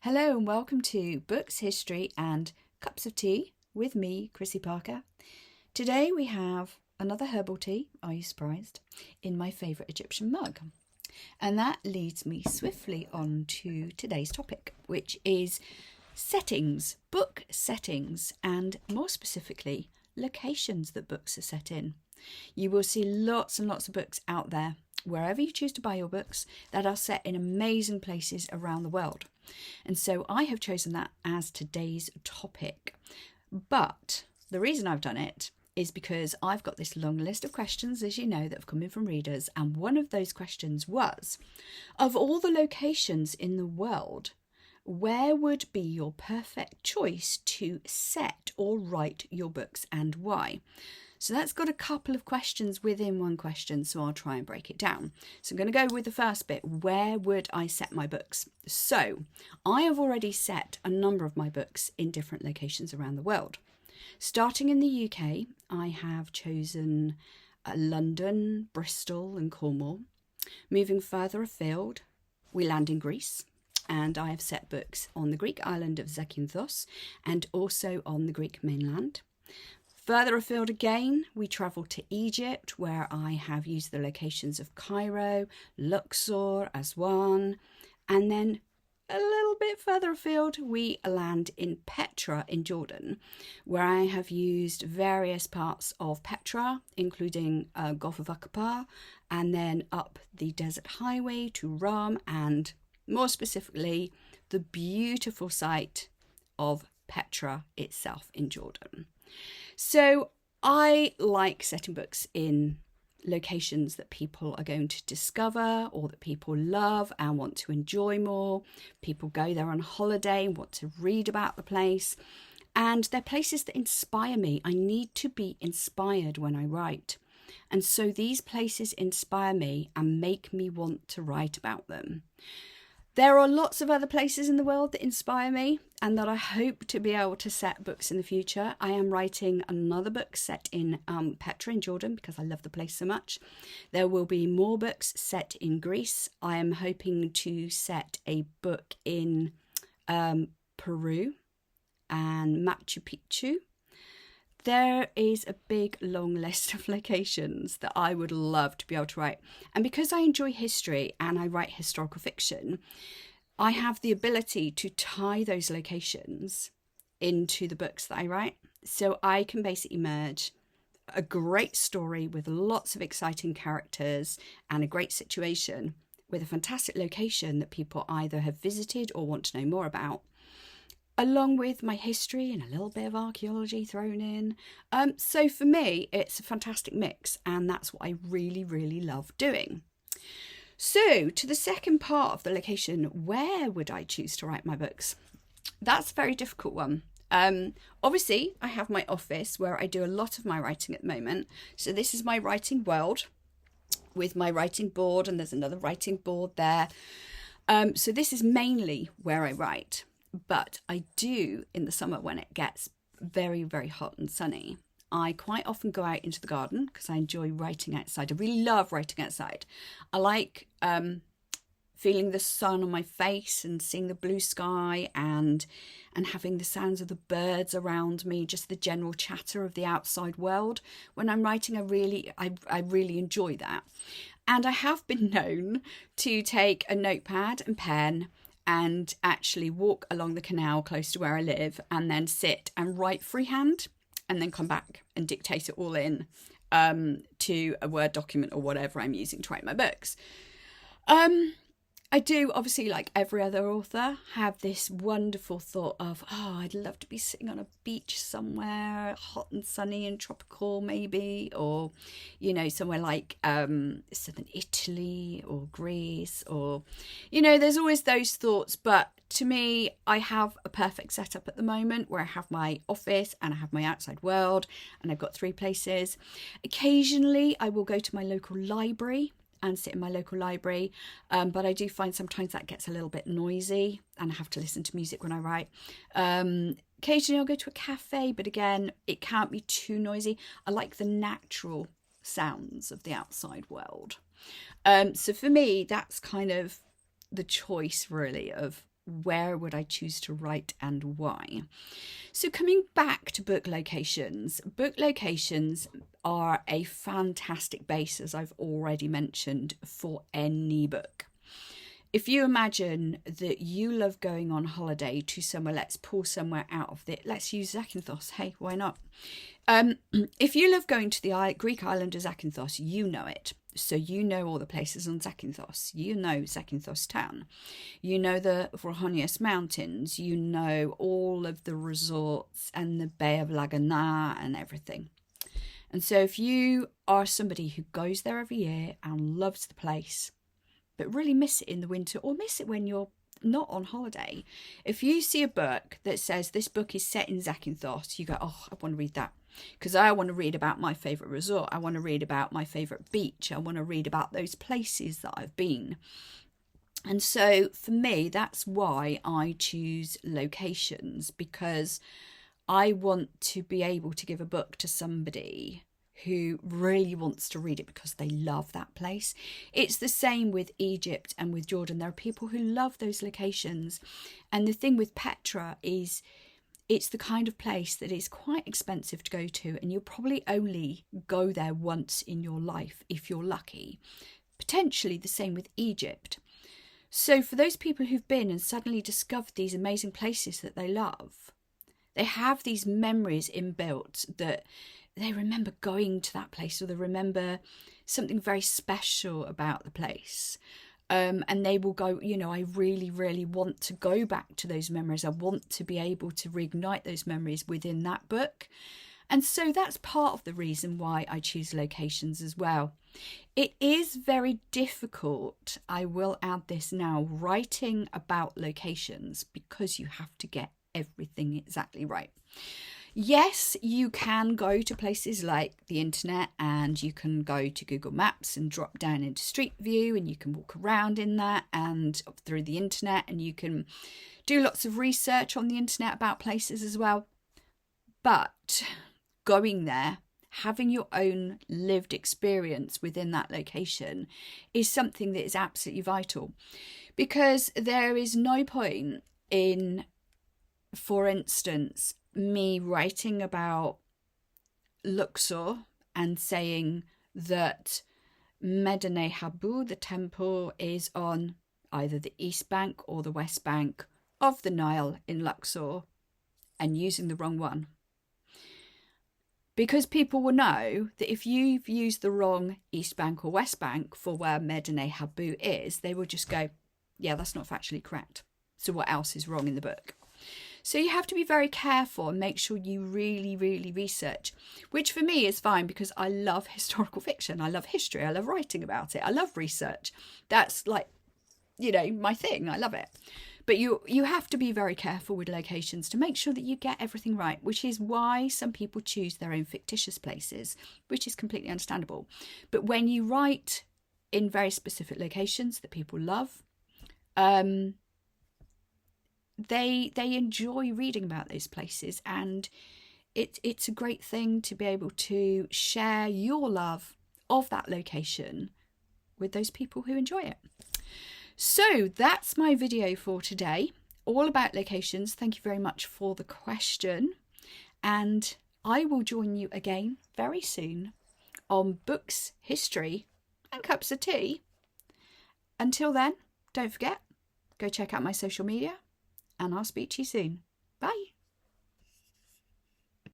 Hello and welcome to Books, History and Cups of Tea with me, Chrissy Parker. Today we have another herbal tea, are you surprised, in my favourite Egyptian mug. And that leads me swiftly on to today's topic, which is settings, book settings, and more specifically, locations that books are set in. You will see lots and lots of books out there, wherever you choose to buy your books, that are set in amazing places around the world. And so I have chosen that as today's topic. But the reason I've done it is because I've got this long list of questions, as you know, that have come in from readers. And one of those questions was, of all the locations in the world, where would be your perfect choice to set or write your books and why? So that's got a couple of questions within one question, so I'll try and break it down. So I'm going to go with the first bit. Where would I set my books? So I have already set a number of my books in different locations around the world. Starting in the UK, I have chosen London, Bristol and Cornwall. Moving further afield, we land in Greece. And I have set books on the Greek island of Zakynthos and also on the Greek mainland. Further afield again, we travel to Egypt, where I have used the locations of Cairo, Luxor, Aswan, and then a little bit further afield, we land in Petra in Jordan, where I have used various parts of Petra, including Gulf of Aqaba, and then up the desert highway to Ram, and more specifically, the beautiful site of Petra itself in Jordan. So I like setting books in locations that people are going to discover or that people love and want to enjoy more. People go there on holiday and want to read about the place. And they're places that inspire me. I need to be inspired when I write. And so these places inspire me and make me want to write about them. There are lots of other places in the world that inspire me and that I hope to be able to set books in the future. I am writing another book set in Petra in Jordan because I love the place so much. There will be more books set in Greece. I am hoping to set a book in Peru and Machu Picchu. There is a big long list of locations that I would love to be able to write. And because I enjoy history and I write historical fiction, I have the ability to tie those locations into the books that I write. So I can basically merge a great story with lots of exciting characters and a great situation with a fantastic location that people either have visited or want to know more about, along with my history and a little bit of archaeology thrown in. So for me, it's a fantastic mix, and that's what I really, really love doing. So to the second part of the location, where would I choose to write my books? That's a very difficult one. Obviously, I have my office where I do a lot of my writing at the moment. So this is my writing world with my writing board, and there's another writing board there. So this is mainly where I write. But I do, in the summer when it gets very, very hot and sunny, I quite often go out into the garden because I enjoy writing outside. I really love writing outside. I like feeling the sun on my face and seeing the blue sky and having the sounds of the birds around me, just the general chatter of the outside world. When I'm writing, I really enjoy that. And I have been known to take a notepad and pen and actually walk along the canal close to where I live and then sit and write freehand and then come back and dictate it all in to a Word document or whatever I'm using to write my books. I do, obviously, like every other author, have this wonderful thought of, I'd love to be sitting on a beach somewhere hot and sunny and tropical maybe, or, somewhere like southern Italy or Greece or, there's always those thoughts. But to me, I have a perfect setup at the moment where I have my office and I have my outside world and I've got 3 places. Occasionally, I will go to my local library and sit in my local library, but I do find sometimes that gets a little bit noisy and I have to listen to music when I write. Occasionally I'll go to a cafe, but again, it can't be too noisy. I like the natural sounds of the outside world. So for me, that's kind of the choice really of where would I choose to write and why? So coming back to book locations are a fantastic base, as I've already mentioned, for any book. If you imagine that you love going on holiday to somewhere, let's pull somewhere out of it. Let's use Zakynthos. Hey, why not? If you love going to the Greek island of Zakynthos, you know it. So you know all the places on Zakynthos. You know Zakynthos town. You know the Vrhonius mountains. You know all of the resorts and the Bay of Laguna and everything. And so if you are somebody who goes there every year and loves the place, but really miss it in the winter or miss it when you're not on holiday, if you see a book that says this book is set in Zakynthos, you go, oh, I want to read that. Because I want to read about my favourite resort. I want to read about my favourite beach. I want to read about those places that I've been. And so for me, that's why I choose locations, because I want to be able to give a book to somebody who really wants to read it because they love that place. It's the same with Egypt and with Jordan. There are people who love those locations. And the thing with Petra is it's the kind of place that is quite expensive to go to, and you'll probably only go there once in your life if you're lucky. Potentially the same with Egypt. So for those people who've been and suddenly discovered these amazing places that they love, they have these memories inbuilt that they remember going to that place, or they remember something very special about the place. And they will go, you know, I really, really want to go back to those memories. I want to be able to reignite those memories within that book. And so that's part of the reason why I choose locations as well. It is very difficult, I will add this now, writing about locations, because you have to get everything exactly right. Yes, you can go to places like the internet, and you can go to Google Maps and drop down into Street View, and you can walk around in that and through the internet, and you can do lots of research on the internet about places as well. But going there, having your own lived experience within that location is something that is absolutely vital, because there is no point in, for instance, me writing about Luxor and saying that Medinet Habu, the temple, is on either the east bank or the west bank of the Nile in Luxor, and using the wrong one. Because people will know that if you've used the wrong east bank or west bank for where Medinet Habu is, they will just go, yeah, that's not factually correct. So what else is wrong in the book? So you have to be very careful and make sure you really, really research, which for me is fine because I love historical fiction. I love history. I love writing about it. I love research. That's like, you know, my thing. I love it. But you have to be very careful with locations to make sure that you get everything right, which is why some people choose their own fictitious places, which is completely understandable. But when you write in very specific locations that people love, they enjoy reading about those places, and it's a great thing to be able to share your love of that location with those people who enjoy it. So that's my video for today, all about locations. Thank you very much for the question, and I will join you again very soon on books, history and cups of tea. Until then, don't forget, go check out my social media, and I'll speak to you soon. Bye.